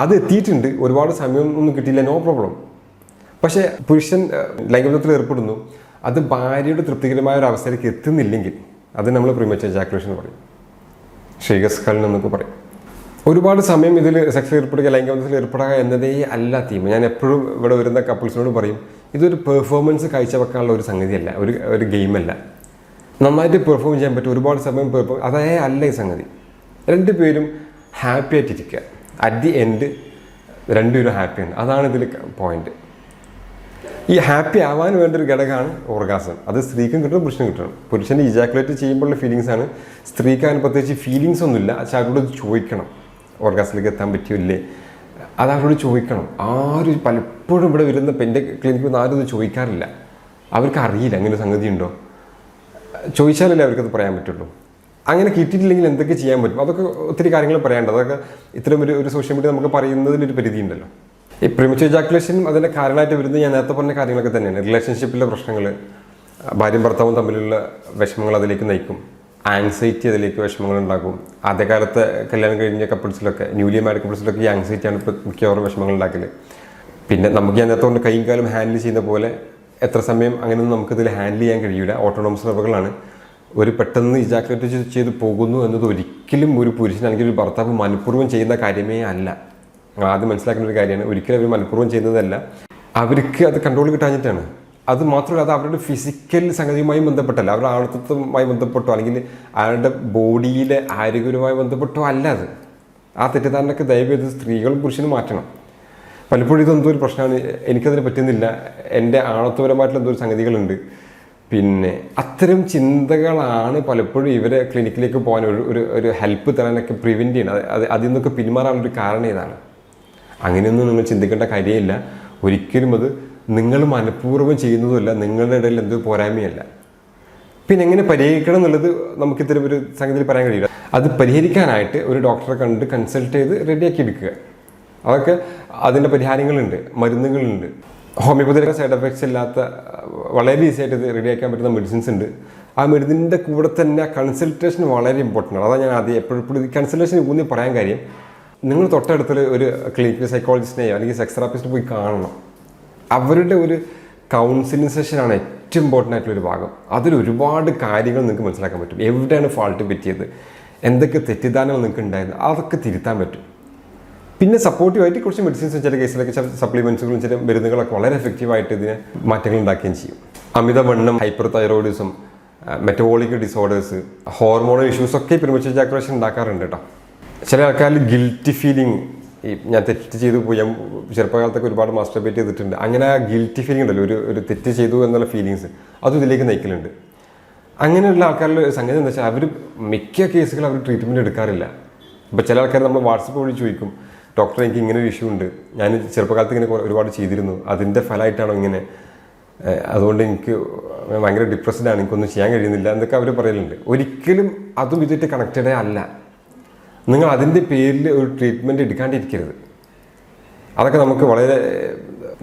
അത് എത്തിയിട്ടുണ്ട്, ഒരുപാട് സമയം ഒന്നും കിട്ടിയില്ല, നോ പ്രോബ്ലം. പക്ഷേ പുരുഷൻ ലൈംഗിക ബന്ധത്തിൽ ഏർപ്പെടുന്നു, അത് ഭാര്യയുടെ തൃപ്തികരമായ ഒരു അവസ്ഥയിലേക്ക് എത്തുന്നില്ലെങ്കിൽ അത് നമ്മൾ പ്രീമച്ചുവർ ഇജാക്കുലേഷൻ പറയും, ഷെയ്ഗസ്കലനം എന്നൊക്കെ പറയും. ഒരുപാട് സമയം ഇതിൽ സെക്സിൽ ഏർപ്പെടുക, ലൈംഗിക ബന്ധത്തിൽ ഏർപ്പെടുക എന്നതേ അല്ല തീം. ഞാൻ എപ്പോഴും ഇവിടെ വരുന്ന കപ്പിൾസിനോട് പറയും, ഇതൊരു പെർഫോമൻസ് കാഴ്ചവെക്കാനുള്ള ഒരു സംഗതിയല്ല, ഒരു ഗെയിമല്ല. നന്നായിട്ട് പെർഫോം ചെയ്യാൻ പറ്റും, ഒരുപാട് സമയം അതേ അല്ല ഈ സംഗതി. രണ്ടുപേരും ഹാപ്പി ആയിട്ടിരിക്കുക, അറ്റ് ദി എൻഡ് രണ്ടുപേരും ഹാപ്പിയാണ്. അതാണ് ഇതിൽ പോയിന്റ്. ഈ ഹാപ്പി ആവാൻ വേണ്ട ഒരു ഘടകമാണ് ഓർഗാസം. അത് സ്ത്രീക്കും കിട്ടണം, പുരുഷനും കിട്ടണം. പുരുഷന് ഇജാക്കുലേറ്റ് ചെയ്യുമ്പോഴുള്ള ഫീലിങ്സാണ്, സ്ത്രീക്ക് അതിന് പ്രത്യേകിച്ച് ഫീലിങ്സ് ഒന്നുമില്ല. പക്ഷെ അവരോട് ചോദിക്കണം, ഓർഗാസിലേക്ക് എത്താൻ പറ്റില്ലേ, അത് അവരോട് ചോദിക്കണം. ആരും പലപ്പോഴും ഇവിടെ വരുന്ന എൻ്റെ ക്ലിനിക്കിൽ നിന്ന് ആരും ഇത് ചോദിക്കാറില്ല. അവർക്ക് അറിയില്ല അങ്ങനെ ഒരു സംഗതി ഉണ്ടോ. ചോദിച്ചാലല്ലേ അവർക്കത് പറയാൻ പറ്റുള്ളൂ. അങ്ങനെ കിട്ടിയിട്ടില്ലെങ്കിൽ എന്തൊക്കെ ചെയ്യാൻ പറ്റും, അതൊക്കെ ഒത്തിരി കാര്യങ്ങൾ പറയാനുണ്ട്. അതൊക്കെ ഇത്തരം ഒരു സോഷ്യൽ മീഡിയ നമുക്ക് പറയുന്നതിനൊരു പരിധി ഉണ്ടല്ലോ. ഈ പ്രീമച്ചുവർ ഇജാക്കുലേഷനും അതിൻ്റെ കാരണമായിട്ട് വരുന്നത് ഞാൻ നേരത്തെ പറഞ്ഞ കാര്യങ്ങളൊക്കെ തന്നെയാണ്. റിലേഷൻഷിപ്പിലെ പ്രശ്നങ്ങൾ, ഭാര്യയും ഭർത്താവും തമ്മിലുള്ള വിഷമങ്ങൾ അതിലേക്ക് നയിക്കും. ആങ്സൈറ്റി അതിലേക്ക് വിഷമങ്ങൾ ഉണ്ടാക്കും. ആദ്യകാലത്തെ കല്യാണം കഴിഞ്ഞ കപ്പിൾസിലൊക്കെ, ന്യൂലി മാരീഡ് കപ്പിൾസിലൊക്കെ ഈ ആങ്സൈറ്റിയാണ് ഇപ്പോൾ മിക്കവാറും വിഷമങ്ങൾ ഉണ്ടാക്കൽ. പിന്നെ നമുക്ക് ഞാൻ നേരത്തെ കൊണ്ട് കൈയും കാലം ഹാൻഡിൽ ചെയ്യുന്ന പോലെ എത്ര സമയം അങ്ങനെയൊന്നും നമുക്കിതിൽ ഹാൻഡിൽ ചെയ്യാൻ കഴിയില്ല. ഓട്ടോണോമസ് നെർവുകളാണ്. ഒരു പെട്ടെന്ന് ഇജാക്കുലേറ്റ് ചെയ്ത് പോകുന്നു എന്നത് ഒരിക്കലും ഒരു പുരുഷൻ അല്ലെങ്കിൽ ഒരു ഭർത്താവ് മനഃപൂർവ്വം ചെയ്യുന്ന കാര്യമേ അല്ല. ആദ്യം മനസ്സിലാക്കുന്ന ഒരു കാര്യമാണ്. ഒരിക്കലും അവർ മനഃപൂർവ്വം ചെയ്യുന്നതല്ല, അവർക്ക് അത് കൺട്രോൾ കിട്ടാഞ്ഞിട്ടാണ്. അത് മാത്രമല്ല, അത് അവരുടെ ഫിസിക്കൽ സംഗതിയുമായി ബന്ധപ്പെട്ടല്ല, അവരുടെ ആളത്വമായി ബന്ധപ്പെട്ടോ അല്ലെങ്കിൽ അയാളുടെ ബോഡിയിലെ ആരോഗ്യപരമായി ബന്ധപ്പെട്ടോ അല്ല. അത് ആ തെറ്റിദ്ധാരണയൊക്കെ ദയവേത് സ്ത്രീകളും പുരുഷനും മാറ്റണം. പലപ്പോഴും ഇതെന്തോ ഒരു പ്രശ്നമാണ്, എനിക്കതിന് പറ്റുന്നില്ല, എൻ്റെ ആണത്വപരമായിട്ടുള്ള എന്തോ ഒരു സംഗതികളുണ്ട്. പിന്നെ അത്തരം ചിന്തകളാണ് പലപ്പോഴും ഇവരെ ക്ലിനിക്കിലേക്ക് പോകാൻ ഒരു ഹെൽപ്പ് തരാനൊക്കെ പ്രിവെൻറ്റ് ചെയ്യണം. അതിൽ നിന്നൊക്കെ പിന്മാറാനുള്ളൊരു കാരണം ഇതാണ്. അങ്ങനെയൊന്നും നിങ്ങൾ ചിന്തിക്കേണ്ട കാര്യമില്ല. ഒരിക്കലും അത് നിങ്ങൾ മനഃപൂർവ്വം ചെയ്യുന്നതുമല്ല, നിങ്ങളുടെ ഇടയിൽ എന്തോ പോരായ്മയല്ല. പിന്നെ എങ്ങനെ പരിഹരിക്കണം എന്നുള്ളത് നമുക്ക് ഇത്തരം ഒരു സംഗതിയിൽ പറയാൻ കഴിയില്ല. അത് പരിഹരിക്കാനായിട്ട് ഒരു ഡോക്ടറെ കണ്ട് കൺസൾട്ട് ചെയ്ത് റെഡിയാക്കി എടുക്കുക. അതൊക്കെ അതിൻ്റെ പരിഹാരങ്ങളുണ്ട്, മരുന്നുകളുണ്ട്. ഹോമിയോപ്പതിയിലൊക്കെ സൈഡ് എഫക്ട്സ് ഇല്ലാത്ത വളരെ ഈസി ആയിട്ട് ഇത് റെഡിയാക്കാൻ പറ്റുന്ന മെഡിസിൻസ് ഉണ്ട്. ആ മരുന്നിൻ്റെ കൂടെ തന്നെ കൺസൾട്ടേഷൻ വളരെ ഇമ്പോർട്ടൻ്റ് ആണ്. അതാണ് ഞാൻ ആദ്യം എപ്പോഴും കൺസൾട്ടേഷൻ ഊന്നി പറയാൻ കാര്യം, നിങ്ങൾ തൊട്ടടുത്തൊരു ഒരു ക്ലിനിക്കൽ സൈക്കോളജിസ്റ്റിനെയോ അല്ലെങ്കിൽ സെക്സ് തെറാപ്പിസ്റ്റിനെ പോയി കാണണം. അവരുടെ ഒരു കൗൺസിലിംഗ് സെഷനാണ് ഏറ്റവും ഇമ്പോർട്ടൻ്റ് ആയിട്ടുള്ളൊരു ഭാഗം. അതിൽ ഒരുപാട് കാര്യങ്ങൾ നിങ്ങൾക്ക് മനസ്സിലാക്കാൻ പറ്റും. എവിടെയാണ് ഫാൾട്ട് പറ്റിയത്, എന്തൊക്കെ തെറ്റിദ്ധാരണകൾ നിങ്ങൾക്ക് ഉണ്ടായിരുന്നു, അതൊക്കെ തിരുത്താൻ പറ്റും. പിന്നെ സപ്പോർട്ടീവായിട്ട് കുറച്ച് മെഡിസിൻസ്, ചില കേസിലൊക്കെ ചില സപ്ലിമെൻറ്റ്സുകളും ചില മരുന്നുകളൊക്കെ വളരെ എഫക്റ്റീവായിട്ട് ഇതിനെ മാറ്റങ്ങൾ ഉണ്ടാക്കുകയും ചെയ്യും. അമിതവണ്ണം, hyperthyroidism, metabolic disorders, hormonal ഇഷ്യൂസൊക്കെ പ്രീമച്വർ ഇജാക്കുലേഷൻ ഉണ്ടാക്കാറുണ്ട് കേട്ടോ. ചില ആൾക്കാരിൽ ഗിൽറ്റി ഫീലിംഗ്, ഈ ഞാൻ തെറ്റ് ചെയ്തു പോയി, ഞാൻ ചെറുപ്പകാലത്തൊക്കെ ഒരുപാട് മാസ്റ്റർബേറ്റ് ചെയ്തിട്ടുണ്ട്, അങ്ങനെ ആ ഗിൽറ്റി ഫീലിംഗ് ഉണ്ടല്ലോ, ഒരു തെറ്റ് ചെയ്തു എന്നുള്ള ഫീലിങ്സ്, അതും ഇതിലേക്ക് നയിക്കലുണ്ട്. അങ്ങനെയുള്ള ആൾക്കാരുടെ സംഗതി എന്താ വെച്ചാൽ അവർ മിക്ക കേസുകൾ അവർ ട്രീറ്റ്മെൻറ്റ് എടുക്കാറില്ല. ഇപ്പോൾ ചില ആൾക്കാർ നമ്മൾ വാട്സപ്പ് വഴി ചോദിക്കും, ഡോക്ടർ എനിക്ക് ഇങ്ങനെ ഒരു ഇഷ്യൂ ഉണ്ട്, ഞാൻ ചെറുപ്പകാലത്ത് ഇങ്ങനെ ഒരുപാട് ചെയ്തിരുന്നു, അതിൻ്റെ ഫലമായിട്ടാണോ ഇങ്ങനെ, അതുകൊണ്ട് എനിക്ക് ഭയങ്കര ഡിപ്രസ്ഡാണ്, എനിക്കൊന്നും ചെയ്യാൻ കഴിയുന്നില്ല എന്നൊക്കെ അവർ പറയലുണ്ട്. ഒരിക്കലും അതും ഇതുമായിട്ട് കണക്റ്റഡേ അല്ല. നിങ്ങൾ അതിൻ്റെ പേരിൽ ഒരു ട്രീറ്റ്മെൻറ്റ് എടുക്കാണ്ടിരിക്കരുത്. അതൊക്കെ നമുക്ക് വളരെ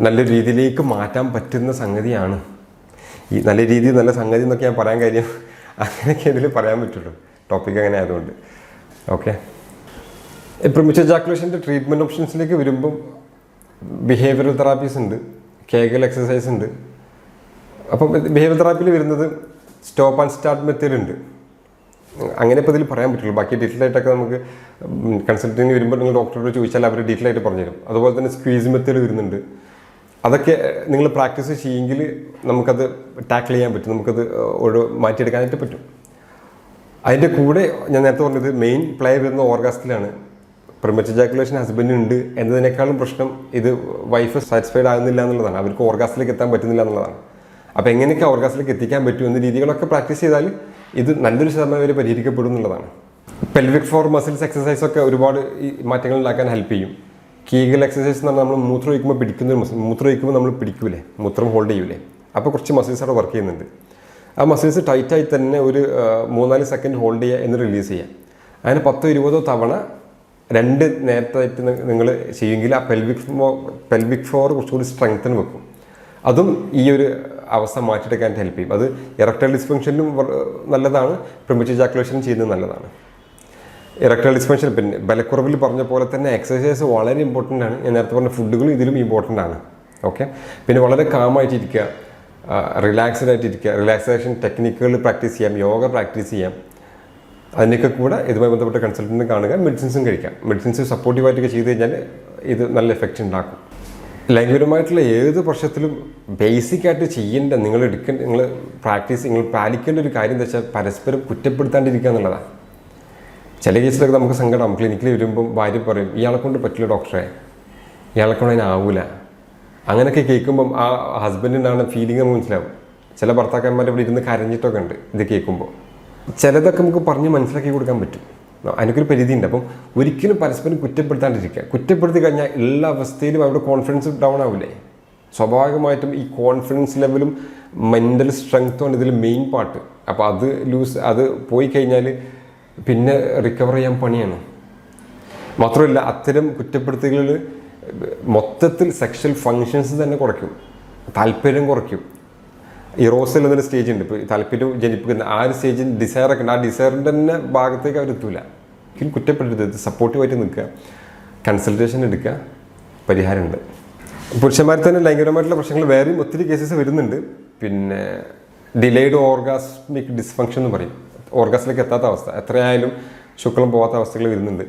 നല്ല രീതിയിലേക്ക് മാറ്റാൻ പറ്റുന്ന സംഗതിയാണ്. ഈ നല്ല രീതി നല്ല സംഗതി എന്നൊക്കെ ഞാൻ പറയാൻ കാര്യം അങ്ങനെയൊക്കെ ഇതിൽ പറയാൻ പറ്റുള്ളൂ, ടോപ്പിക് അങ്ങനെ ആയതുകൊണ്ട്. ഓക്കെ, പ്രീമച്വർ ഇജാക്കുലേഷൻ്റെ ട്രീറ്റ്മെൻറ്റ് ഓപ്ഷൻസിലേക്ക് വരുമ്പം ബിഹേവിയറൽ തെറാപ്പീസ് ഉണ്ട്, കേഗൽ എക്സസൈസ് ഉണ്ട്. അപ്പം ബിഹേവിയർ തെറാപ്പിയിൽ വരുന്നത് സ്റ്റോപ്പ് ആൻഡ് സ്റ്റാർട്ട് മെത്തേഡ് ഉണ്ട്. അങ്ങനെ ഇപ്പോൾ ഇതിൽ പറയാൻ പറ്റുള്ളൂ. ബാക്കി ഡീറ്റെയിൽ ആയിട്ടൊക്കെ നമുക്ക് കൺസൾട്ടിങ് വരുമ്പോൾ നിങ്ങൾ ഡോക്ടറോട് ചോദിച്ചാൽ അവർ ഡീറ്റെയിൽ ആയിട്ട് പറഞ്ഞുതരും. അതുപോലെ തന്നെ സ്ക്വീസ് മെത്തേഡ് വരുന്നുണ്ട്. അതൊക്കെ നിങ്ങൾ പ്രാക്ടീസ് ചെയ്യുമെങ്കിൽ നമുക്കത് ടാക്കിൾ ചെയ്യാൻ പറ്റും, നമുക്കത് മാറ്റിയെടുക്കാനായിട്ട് പറ്റും. അതിൻ്റെ കൂടെ ഞാൻ നേരത്തെ പറഞ്ഞത് മെയിൻ പ്ലേ വരുന്ന ഓർഗാസത്തിലാണ്. പ്രീമച്വർ ഇജാക്കുലേഷൻ ഹസ്ബൻഡിനുണ്ട് എന്നതിനേക്കാളും പ്രശ്നം ഇത് വൈഫ് സാറ്റിസ്ഫൈഡ് ആകുന്നില്ല എന്നുള്ളതാണ്, അവർക്ക് ഓർഗാസത്തിലേക്ക് എത്താൻ പറ്റുന്നില്ല എന്നുള്ളതാണ്. അപ്പോൾ എങ്ങനെയൊക്കെ ഓർഗാസത്തിലേക്ക് എത്തിക്കാൻ പറ്റും എന്ന രീതികളൊക്കെ പ്രാക്ടീസ് ചെയ്താൽ ഇത് നല്ലൊരു ശതമാനം വരെ പരിഹരിക്കപ്പെടും എന്നുള്ളതാണ്. പെൽവിക് ഫ്ലോർ മസിൽസ് എക്സസൈസൊക്കെ ഒരുപാട് ഈ മാറ്റങ്ങൾ ഉണ്ടാക്കാൻ ഹെൽപ്പ് ചെയ്യും. കീഗൽ എക്സസൈസ് എന്ന് പറഞ്ഞാൽ നമ്മൾ മൂത്രം ഒഴിക്കുമ്പോൾ പിടിക്കുന്ന ഒരു മസിൽ, മൂത്രം ഒഴിക്കുമ്പോൾ നമ്മൾ പിടിക്കൂലേ, മൂത്രം ഹോൾഡ് ചെയ്യൂലേ, അപ്പോൾ കുറച്ച് മസിൽസ് അവിടെ വർക്ക് ചെയ്യുന്നുണ്ട്. ആ മസിൽസ് ടൈറ്റായി തന്നെ ഒരു 3-4 സെക്കൻഡ് ഹോൾഡ് ചെയ്യുക എന്ന് റിലീസ് ചെയ്യുക. അങ്ങനെ 10-20 തവണ 2 നേരത്തായിട്ട് നിങ്ങൾ ചെയ്യുമെങ്കിൽ ആ പെൽവിക് ഫ്ലോർ കുറച്ചുകൂടി സ്ട്രെങ്തന് വെക്കും. അതും ഈ ഒരു അവസ്ഥ മാറ്റിയെടുക്കാൻ ഹെൽപ്പ് ചെയ്യും. അത് ഇറക്ടൈൽ ഡിസ്ഫങ്ഷനിലും നല്ലതാണ്, പ്രീമച്വർ ഇജാക്കുലേഷനും ചെയ്യുന്നത് നല്ലതാണ്. ഇറക്ടൈൽ ഡിസ്ഫങ്ഷൻ പിന്നെ ബലക്കുറവിൽ പറഞ്ഞ പോലെ തന്നെ എക്സസൈസ് വളരെ ഇമ്പോർട്ടൻ്റ് ആണ്. ഞാൻ നേരത്തെ പറഞ്ഞ ഫുഡുകളും ഇതിലും ഇമ്പോർട്ടൻ്റ് ആണ്. ഓക്കെ, പിന്നെ വളരെ കാമായിട്ടിരിക്കുക, റിലാക്സ്ഡ് ആയിട്ടിരിക്കുക, റിലാക്സേഷൻ ടെക്നിക്കുകൾ പ്രാക്ടീസ് ചെയ്യാം, യോഗ പ്രാക്ടീസ് ചെയ്യാം. അതിനൊക്കെ കൂടെ ഇതുമായി ബന്ധപ്പെട്ട കൺസൾട്ടൻറ്റിനെ കാണുക, മെഡിസിൻസും കഴിക്കാം. മെഡിസിൻസ് സപ്പോർട്ടീവായിട്ടൊക്കെ ചെയ്ത് കഴിഞ്ഞാൽ ഇത് നല്ല എഫക്റ്റ് ഉണ്ടാക്കും. ലൈംഗികപരമായിട്ടുള്ള ഏത് പ്രശ്നത്തിലും ബേസിക്കായിട്ട് ചെയ്യേണ്ട നിങ്ങൾ പാലിക്കേണ്ട ഒരു കാര്യം എന്താ വെച്ചാൽ പരസ്പരം കുറ്റപ്പെടുത്താണ്ടിരിക്കുക എന്നുള്ളതാണ്. ചില കേസിലൊക്കെ നമുക്ക് സങ്കടം, ക്ലിനിക്കിൽ വരുമ്പം ഭാര്യ പറയും ഇയാളെ കൊണ്ട് പറ്റില്ല ഡോക്ടറെ, ഇയാളെ കൊണ്ട് അതിനാവൂല. അങ്ങനെയൊക്കെ കേൾക്കുമ്പം ആ ഹസ്ബൻഡിനാണ് ഫീലിംഗ് നമുക്ക് മനസ്സിലാവും. ചില ഭർത്താക്കന്മാർ ഇവിടെ ഇരുന്ന് കരഞ്ഞിട്ടൊക്കെ ഉണ്ട് ഇത് കേൾക്കുമ്പോൾ. ചിലതൊക്കെ നമുക്ക് പറഞ്ഞ് മനസ്സിലാക്കി കൊടുക്കാൻ പറ്റും, അതിനൊക്കെ ഒരു പരിധിയുണ്ട്. അപ്പം ഒരിക്കലും പരസ്പരം കുറ്റപ്പെടുത്താണ്ടിരിക്കുക. കുറ്റപ്പെടുത്തി കഴിഞ്ഞാൽ എല്ലാ അവസ്ഥയിലും അവരുടെ കോൺഫിഡൻസ് ഡൗൺ ആവില്ലേ. സ്വാഭാവികമായിട്ടും ഈ കോൺഫിഡൻസ് ലെവലും മെൻ്റൽ സ്ട്രെങ്ത്തുമാണ് ഇതിൽ മെയിൻ പാർട്ട്. അപ്പോൾ അത് പോയി കഴിഞ്ഞാൽ പിന്നെ റിക്കവർ ചെയ്യാൻ പണിയാണ്. മാത്രമല്ല അത്തരം കുറ്റപ്പെടുത്തലുകൾ മൊത്തത്തിൽ സെക്ഷൽ ഫങ്ഷൻസ് തന്നെ കുറയ്ക്കും, താല്പര്യം കുറയ്ക്കും. ഇറോസൽ എന്നൊരു സ്റ്റേജ് ഉണ്ട്, ഇപ്പോൾ താല്പര്യം ജനിപ്പിക്കുന്ന ആ ഒരു സ്റ്റേജിൽ ഡിസയറൊക്കെ ഉണ്ട്. ആ ഡിസയറിൻ്റെ തന്നെ ഭാഗത്തേക്ക് അവരെത്തൂല. ഒരിക്കലും കുറ്റപ്പെടരുത്, സപ്പോർട്ടീവായിട്ട് നിൽക്കുക, കൺസൾട്ടേഷൻ എടുക്കുക, പരിഹാരമുണ്ട്. പുരുഷന്മാരിൽ തന്നെ ലൈംഗികപരമായിട്ടുള്ള പ്രശ്നങ്ങൾ വേറെയും ഒത്തിരി കേസസ് വരുന്നുണ്ട്. പിന്നെ ഡിലേഡ് ഓർഗാസ്മിക് ഡിസ്ഫങ്ഷൻ എന്ന് പറയും, ഓർഗാസിലേക്ക് എത്താത്ത അവസ്ഥ, എത്രയായാലും ശുക്ലം പോകാത്ത അവസ്ഥകൾ വരുന്നുണ്ട്.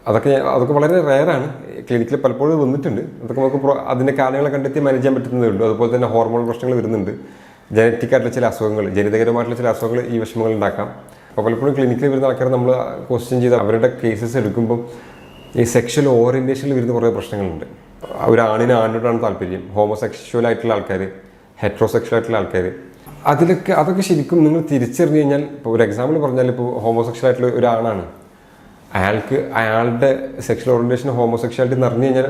അതൊക്കെ വളരെ റെയറാണ്, ക്ലിനിക്കിൽ പലപ്പോഴും വന്നിട്ടുണ്ട്. അതൊക്കെ നമുക്ക് അതിൻ്റെ കാരണങ്ങളെ കണ്ടെത്തി മാനേജ് ചെയ്യാൻ പറ്റുന്നതേ ഉള്ളൂ. അതുപോലെ തന്നെ ഹോർമോൺ പ്രശ്നങ്ങൾ വരുന്നുണ്ട്, ജനറ്റിക്കായിട്ടുള്ള ചില അസുഖങ്ങൾ, ജനിതകരമായിട്ടുള്ള ചില അസുഖങ്ങൾ ഈ വിഷമങ്ങൾ ഉണ്ടാക്കാം. അപ്പോൾ പലപ്പോഴും ക്ലിനിക്കിൽ വരുന്ന ആൾക്കാർ നമ്മൾ ക്വസ്റ്റ്യൻ ചെയ്ത് അവരുടെ കേസസ് എടുക്കുമ്പം ഈ സെക്ഷൽ ഓറിയൻറ്റേഷനിൽ വരുന്ന കുറേ പ്രശ്നങ്ങളുണ്ട്. ഒരാണിന് ആണിനോടാണ് താല്പര്യം, ഹോമോസെക്ഷൽ ആയിട്ടുള്ള ആൾക്കാർ, ഹെട്രോസെക്ഷൽ ആയിട്ടുള്ള ആൾക്കാർ, അതൊക്കെ ശരിക്കും നിങ്ങൾ തിരിച്ചറിഞ്ഞു കഴിഞ്ഞാൽ, ഇപ്പോൾ ഒരു എക്സാമ്പിൾ പറഞ്ഞാൽ, ഇപ്പോൾ ഹോമോസെക്ഷൽ ആയിട്ടുള്ള ഒരാണാണ്, അയാളുടെ സെക്ഷൽ ഓറിയൻറ്റേഷൻ ഹോമോസെക്ഷാലിറ്റി എന്ന് അറിഞ്ഞു കഴിഞ്ഞാൽ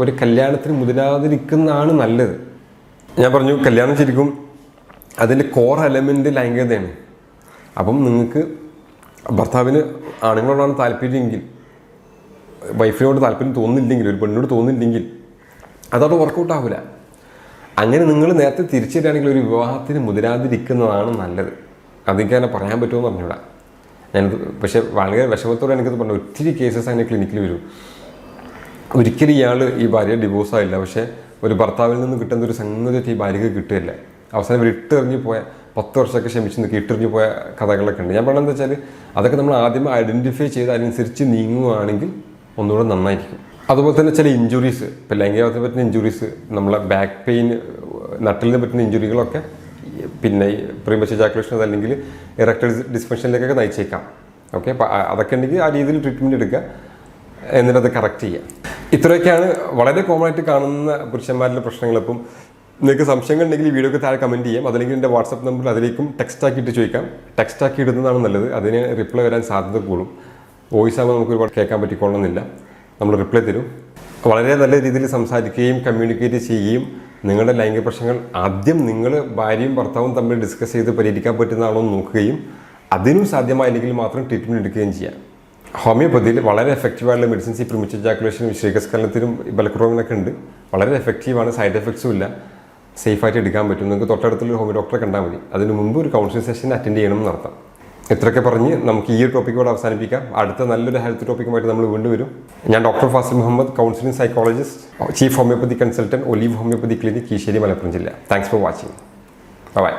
ഒരു കല്യാണത്തിന് മുതിരാതിരിക്കുന്നതാണ് നല്ലത്. ഞാൻ പറഞ്ഞു കല്യാണം ശരിക്കും അതിൻ്റെ കോർ എലമെൻറ്റ് ലൈംഗികതയാണ്. അപ്പം നിങ്ങൾക്ക് ഭർത്താവിന് ആണുങ്ങളോടാണ് താല്പര്യമെങ്കിൽ, വൈഫിനോട് താല്പര്യം തോന്നില്ലെങ്കിൽ, ഒരു പെണ്ണിനോട് തോന്നില്ലെങ്കിൽ അതവിടെ വർക്കൗട്ട് ആവില്ല. അങ്ങനെ നിങ്ങൾ നേരത്തെ തിരിച്ചിടുകയാണെങ്കിൽ ഒരു വിവാഹത്തിന് മുതിരാതിരിക്കുന്നതാണ് നല്ലത്. അതെനിക്ക് അങ്ങനെ പറയാൻ പറ്റുമെന്ന് പറഞ്ഞൂടാ. ഞാൻ പക്ഷേ വളരെ വിഷമത്തോടെ എനിക്കത് പറഞ്ഞു. ഒത്തിരി കേസസ് അങ്ങനെ ക്ലിനിക്കിൽ വരും. ഒരിക്കലും ഇയാൾ ഈ ഭാര്യ ഡിവോഴ്സ് ആയില്ല, പക്ഷേ ഒരു ഭർത്താവിൽ നിന്ന് കിട്ടുന്ന ഒരു സംഗതി ഈ ഭാര്യയ്ക്ക് കിട്ടുകയില്ല. അവസാനം ഇവർ ഇട്ടെറിഞ്ഞ് പോയ 10 വർഷമൊക്കെ ക്ഷമിച്ച് നിൽക്കുക ഇട്ടെറിഞ്ഞ് പോയ കഥകളൊക്കെ ഉണ്ട്. ഞാൻ പറയുന്നത് എന്താ വെച്ചാൽ അതൊക്കെ നമ്മൾ ആദ്യം ഐഡൻറ്റിഫൈ ചെയ്ത് അതിനനുസരിച്ച് നീങ്ങുകയാണെങ്കിൽ ഒന്നുകൂടെ നന്നായിരിക്കും. അതുപോലെ തന്നെ ചില ഇഞ്ചുറീസ്, ഇപ്പോൾ ലൈംഗികത്തെ പറ്റുന്ന ഇഞ്ചുറീസ്, നമ്മളെ ബാക്ക് പെയിൻ, നട്ടലിന് പറ്റുന്ന ഇഞ്ചുറികളൊക്കെ പിന്നെ പ്രീമച്വർ ഇജാക്കുലേഷൻ അല്ലെങ്കിൽ ഇറക്ടൈൽ ഡിസ്ഫങ്ഷനിലേക്കൊക്കെ നയിച്ചേക്കാം. ഓക്കെ, അപ്പോൾ അതൊക്കെ ഉണ്ടെങ്കിൽ ആ രീതിയിൽ ട്രീറ്റ്മെൻറ്റ് എടുക്കുക, എന്നിട്ട് അത് കറക്റ്റ് ചെയ്യുക. ഇത്രയൊക്കെയാണ് വളരെ കോമൺ ആയിട്ട് കാണുന്ന പുരുഷന്മാരിലെ പ്രശ്നങ്ങൾ. അപ്പം നിങ്ങൾക്ക് സംശയങ്ങൾ ഉണ്ടെങ്കിൽ ഈ വീഡിയോക്ക് താഴെ കമൻറ്റ് ചെയ്യാം. അതല്ലെങ്കിൽ എൻ്റെ വാട്സപ്പ് നമ്പറിൽ അതിലേക്കും ടെക്സ്റ്റ് ആക്കിയിട്ട് ചോദിക്കാം. ടെക്സ്റ്റ് ആക്കി ഇടുന്നതാണ് നല്ലത്, അതിന് റിപ്ലൈ വരാൻ സാധ്യത കൂടും. വോയിസ് ആകുമ്പോൾ നമുക്ക് ഒരുപാട് കേൾക്കാൻ പറ്റിക്കൊള്ളുന്നില്ല, നമ്മൾ റിപ്ലൈ തരും. വളരെ നല്ല രീതിയിൽ സംസാരിക്കുകയും കമ്മ്യൂണിക്കേറ്റ് ചെയ്യുകയും നിങ്ങളുടെ ലൈംഗിക പ്രശ്നങ്ങൾ ആദ്യം നിങ്ങൾ ഭാര്യയും ഭർത്താവും തമ്മിൽ ഡിസ്കസ് ചെയ്ത് പരിഹരിക്കാൻ പറ്റുന്നതാണോ എന്ന് നോക്കുകയും അതിനും സാധ്യമായില്ലെങ്കിൽ മാത്രം ട്രീറ്റ്മെൻറ്റ് എടുക്കുകയും ചെയ്യാം. ഹോമിയോപ്പതിയിൽ വളരെ എഫക്റ്റീവായിട്ടുള്ള മെഡിസിൻസ് ഈ പ്രീമച്വർ ഇജാക്കുലേഷനും ശ്രീകസ്ഖലനത്തിനും ബലക്കുറവിനൊക്കെ ഉണ്ട്. വളരെ എഫക്റ്റീവാണ്, സൈഡ് എഫക്ട്സും ഇല്ല, സേഫായിട്ട് എടുക്കാൻ പറ്റും. നിങ്ങൾക്ക് തൊട്ടടുത്തുള്ള ഹോമിയോ ഡോക്ടറെ കണ്ടാൽ മതി. അതിന് മുമ്പ് ഒരു കൗൺസിലിംഗ് സെഷൻ അറ്റൻഡ് ചെയ്യണമെന്ന് നടത്താം. ഇത്രയൊക്കെ പറഞ്ഞ് നമുക്ക് ഈ ഒരു ടോപ്പിക്കോട് അവസാനിപ്പിക്കാം. അടുത്ത നല്ലൊരു ഹെൽത്ത് ടോപ്പിക്കുമായിട്ട് നമ്മൾ വീണ്ടും വരും. ഞാൻ doctor Fasil Muhammad, counselling psychologist, chief homeopathy consultant, Olive homeopathy clinic, Keeshery, Malappuram ജില്ല. Thanks for watching. ബൈ.